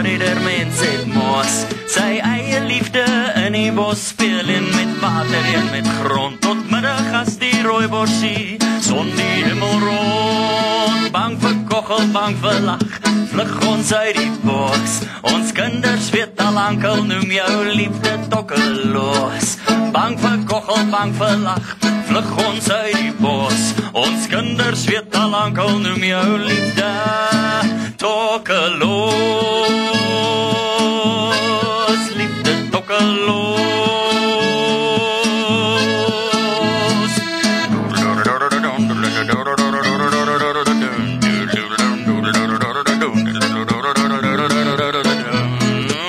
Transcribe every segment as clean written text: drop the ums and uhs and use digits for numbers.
maar ieder mens het mos. Sy eie liefde in die bos speel en met water en met grond. Tot middag as die rooiborsie, son die hemel rond. Bang vir koggel, bang vir lach, vlug ons uit die bos. Ons kinders weet al lank noem jou liefde tokkeloos. Bang vir koggel, bang vir lach, vlug ons uit die bos. Ons kinders weet al lank noem jou liefde tokkeloos. Liefde tokkeloos.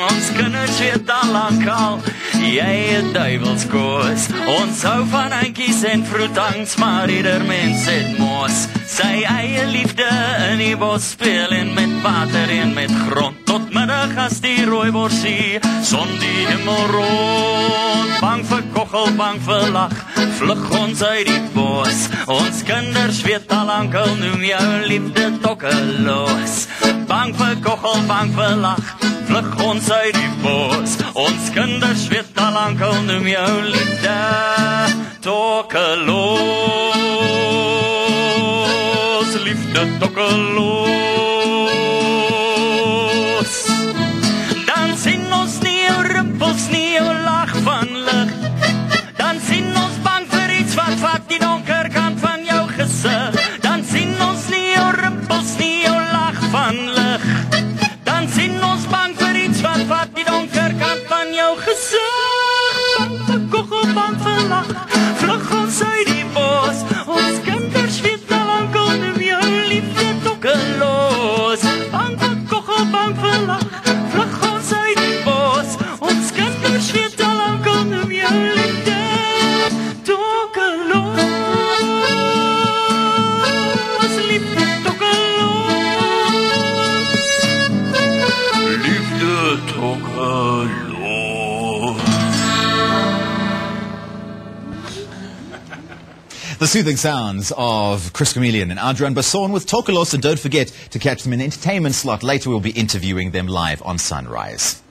Ons kinders weet al lank al, jy het duivelskoos. Ons hou van eintjies en vroetangs, maar ieder mens het mos. Sy eie liefde in die bos speel en met water en met grond. Tot middag as die rooiborsie, son die hemel rond. Bang vir koggel, bang vir lach, vlug ons uit die bos. Ons kinders weet al lank noem jou liefde tokkeloos. Bang vir koggel, bang vir lach, vlug ons uit die bos. Ons kinders weet al lank noem jou liefde tokkeloos. Liefde tokkeloos. Dan sien ons nie jou rimpels, nie jou lag van lig. Dan sien ons bang vir iets wat vat die donker kant van jou gesig. Dan sien ons nie jou rimpels, nie jou lag van lig. Dan sien ons bang vir iets wat vat die donker kant van jou gesig. Bang vir koggel, bang vir lach, vlug ons uit die bos. Ons kinders weet al lank noem jou liefde tokkeloos. Bang vir koggel, bang vir lach, vlug ons uit die bos. Ons kinders weet al lank noem jou liefde tokkeloos. Liefde tokkeloos. Liefde tokkeloos. The soothing sounds of Chris Chameleon and Adrian Basson with Tokelos, and don't forget to catch them in the entertainment slot. Later we'll be interviewing them live on Sunrise.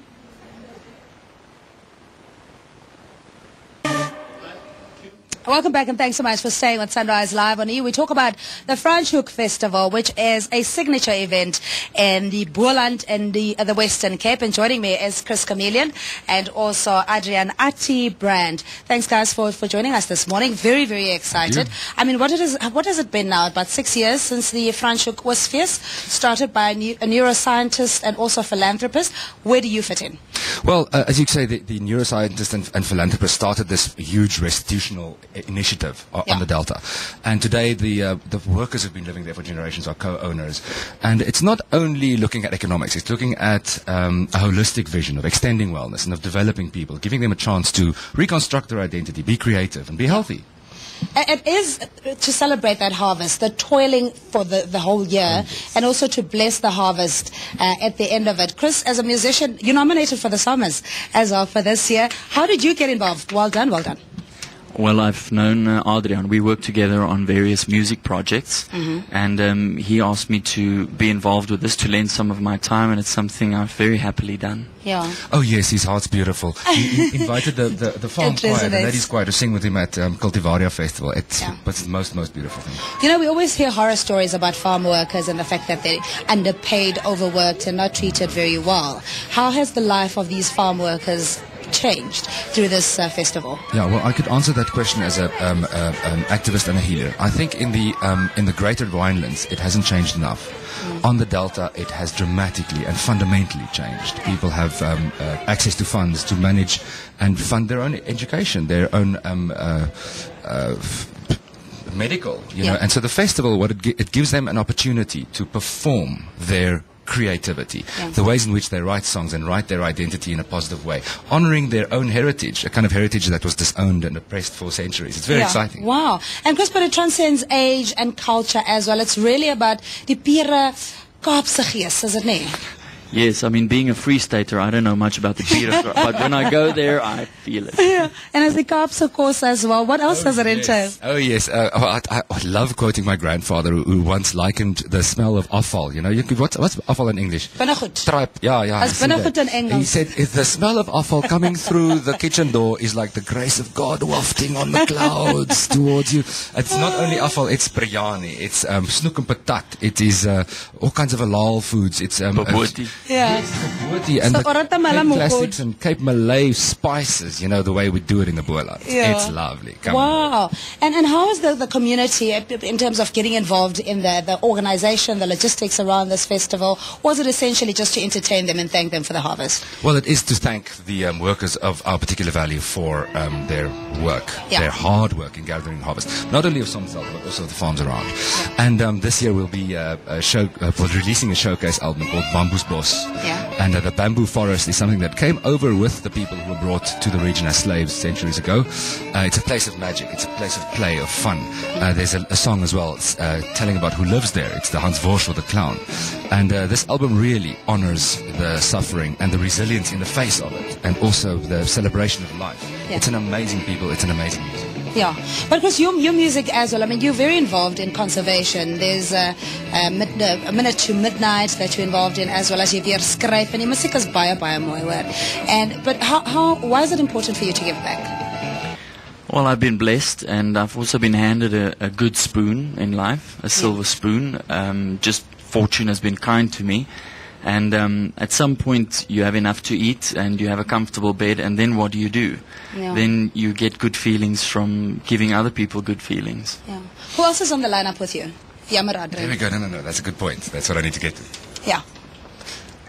Welcome back and thanks so much for staying on Sunrise Live on E. We talk about the Franschhoek Festival, which is a signature event in the Boland and the Western Cape. And joining me is Chris Chameleon and also Adrian Ati Brand. Thanks guys for joining us this morning. Very, very excited. Yeah. I mean, what has it been now? About 6 years since the Franschhoek was fierce, started by a neuroscientist and also philanthropist. Where do you fit in? Well, as you say, the neuroscientist and philanthropist started this huge restitutional initiative on the Delta. And today the workers who've been living there for generations are co-owners. And it's not only looking at economics, it's looking at a holistic vision of extending wellness and of developing people, giving them a chance to reconstruct their identity, be creative and be healthy. It is to celebrate that harvest, the toiling for the whole year, and also to bless the harvest at the end of it. Chris, as a musician, you're nominated for the Summers as well for this year. How did you get involved? Well done, well done. Well, I've known Adrian. We work together on various music projects, and he asked me to be involved with this, to lend some of my time, and it's something I've very happily done. Yeah. Oh yes, his heart's beautiful. He invited the farm choir, the ladies choir, to sing with him at Cultivaria Festival. It's the most beautiful thing. You know, we always hear horror stories about farm workers and the fact that they're underpaid, overworked, and not treated very well. How has the life of these farm workers changed through this festival? Yeah, well, I could answer that question as an activist and a healer. I think in the greater Winelands, it hasn't changed enough. On the Delta, it has dramatically and fundamentally changed. People have access to funds to manage and fund their own education, their own medical, you know. And so the festival, it gives them an opportunity to perform their creativity, the ways in which they write songs and write their identity in a positive way, honoring their own heritage, a kind of heritage that was disowned and oppressed for centuries. It's very exciting. Wow. And Chris, but it transcends age and culture as well. It's really about the pure Kaapse gees, is it not? Yes, I mean, being a Free Stater, I don't know much about the beer, but when I go there, I feel it. Yeah, and as the Kaapse kos as well. What else does it entail? Oh, yes. I love quoting my grandfather who once likened the smell of afval. You know, what's afval in English? Binnegoed. Tripe. Yeah. As binnegoed in Engels. He said, if the smell of afval coming through the kitchen door is like the grace of God wafting on the clouds towards you. It's not only afval, it's biryani, it's snoek and patat, it is all kinds of halal foods, it's Bobotie. Yeah. Bobotie and So, the orata mala Cape mo classics good. and Cape Malay spices, you know, the way we do it in the Boerland. Yeah. It's lovely. Come on. Wow. And how is the community in terms of getting involved in the organization, the logistics around this festival? Was it essentially just to entertain them and thank them for the harvest? Well, it is to thank the workers of our particular valley for their work, Yeah. their hard work in gathering harvest, not only of Somsel, but also the farms around. And this year we'll be releasing a showcase album called Bamboe's Bos. Yeah. And the bamboo forest is something that came over with the people who were brought to the region as slaves centuries ago. It's a place of magic. It's a place of play, of fun. There's a song as well telling about who lives there. It's the Hans Worschel, the clown. And this album really honors the suffering and the resilience in the face of it, and also the celebration of life. Yeah. It's an amazing people. It's an amazing music. Yeah, but because your music as well, I mean, you're very involved in conservation. There's a minute to midnight that you're involved in, as well as jy weer skryf, en die musiek is baie mooi hoor. But why is it important for you to give back? Well, I've been blessed, and I've also been handed a good spoon in life, a silver spoon. Just fortune has been kind to me. And at some point, you have enough to eat, and you have a comfortable bed, and then what do? Yeah. Then you get good feelings from giving other people good feelings. Yeah. Who else is on the lineup with you? Jammer There we Adrian. go. No. That's a good point. That's what I need to get to. Yeah.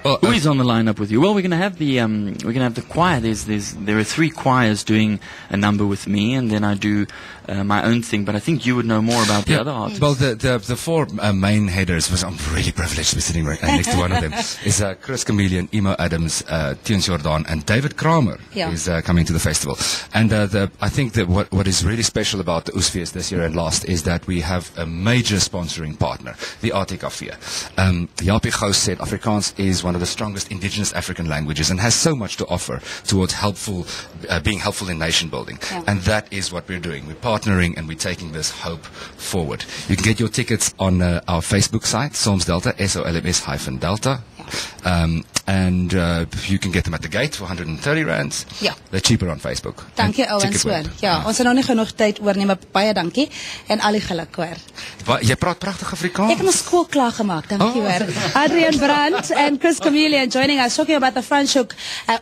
Well, Who is on the lineup with you? Well, we're going to have the choir. There are 3 choirs doing a number with me, and then I do my own thing. But I think you would know more about the other artists. Well, the 4 main headers, I'm really privileged to be sitting right next to one of them, is Chris Chameleon, Emo Adams, Tiens Jordan, and David Kramer Yeah. is coming to the festival. And I think that what is really special about the Oesfees this year and last is that we have a major sponsoring partner, the Arte Café. Japie Gous said Afrikaans is one of the strongest indigenous African languages and has so much to offer towards being helpful in nation building. Yeah. And that is what we're doing. We're partnering and we're taking this hope forward. You can get your tickets on our Facebook site, Solms Delta, SOLMS-Delta. And you can get them at the gate for 130 rands. Ja. They're cheaper on Facebook. Dankie And ouens hoor. Ticketweb. Ja, ons het nog nie genoeg tyd oor nie, maar baie dankie en al die geluk hoor. Jy praat pragtig Afrikaans. Ek het my skool klaar gemaak, dankie Oh. hoor. Adrian Brandt and Chris Chameleon joining us, talking about the Franschhoek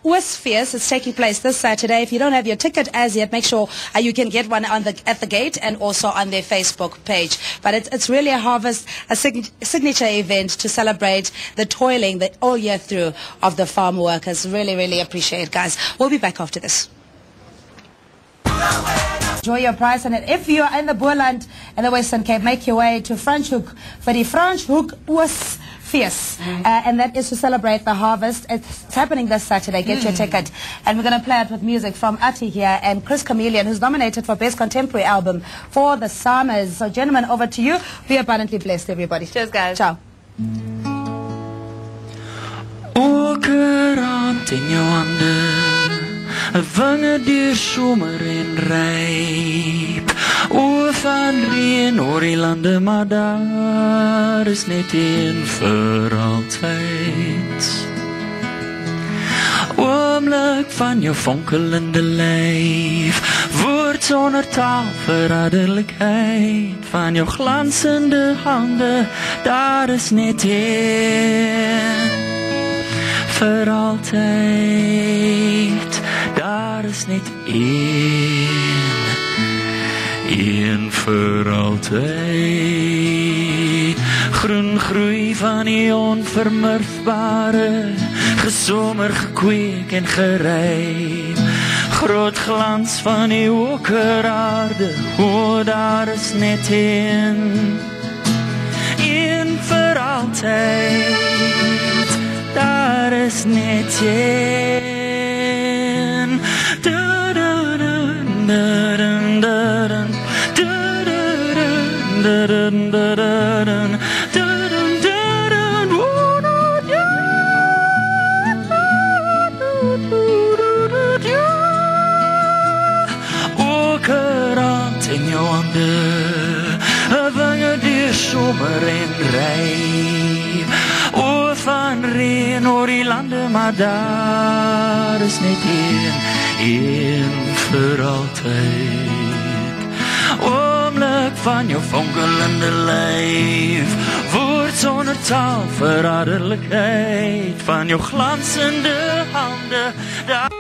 Oesfees. It's taking place this Saturday. If you don't have your ticket as yet, make sure you can get one at the gate and also on their Facebook page. But it's really a harvest, a signature event to celebrate the toiling that all year through of the farm workers. Really, really appreciate it, guys. We'll be back after this. Enjoy your prize on it. If you are in the Boerland and the Western Cape, make your way to Franschhoek for the Franschhoek Oesfees. And that is to celebrate the harvest. It's happening this Saturday. Get your ticket. And we're going to play it with music from Ati here and Chris Chameleon, who's nominated for Best Contemporary Album for the Summers. So, gentlemen, over to you. Be abundantly blessed, everybody. Cheers, guys. Ciao. Okerrand in jou hande, 'n vinge deur somer en ryp. O van reën oor die lande, maar daar is net een vir altyd. Oomlik van jou fonkelende lyf, woord sonder taal verraderlikheid. Van jou glansende hande, daar is net een vir altyd. Daar is net een vir altyd. Groen groei van die onvermurfbare, gesomer gekweek en geryp. Groot glans van die okeraarde, o daar is net een vir altyd. Daar is net een. Da-da-dun, da-dun, da-dun, da-da-dun, da-dun, da-dun, da-dun, da-dun, da-dun, wo-da-da. lande, winge deur somer en ry, o van reën oor die lande, maar daar is net een vir altyd. Oomlik van jou fonkelende lyf, woord sonder taal, verraderlikheid van jou glansende hande.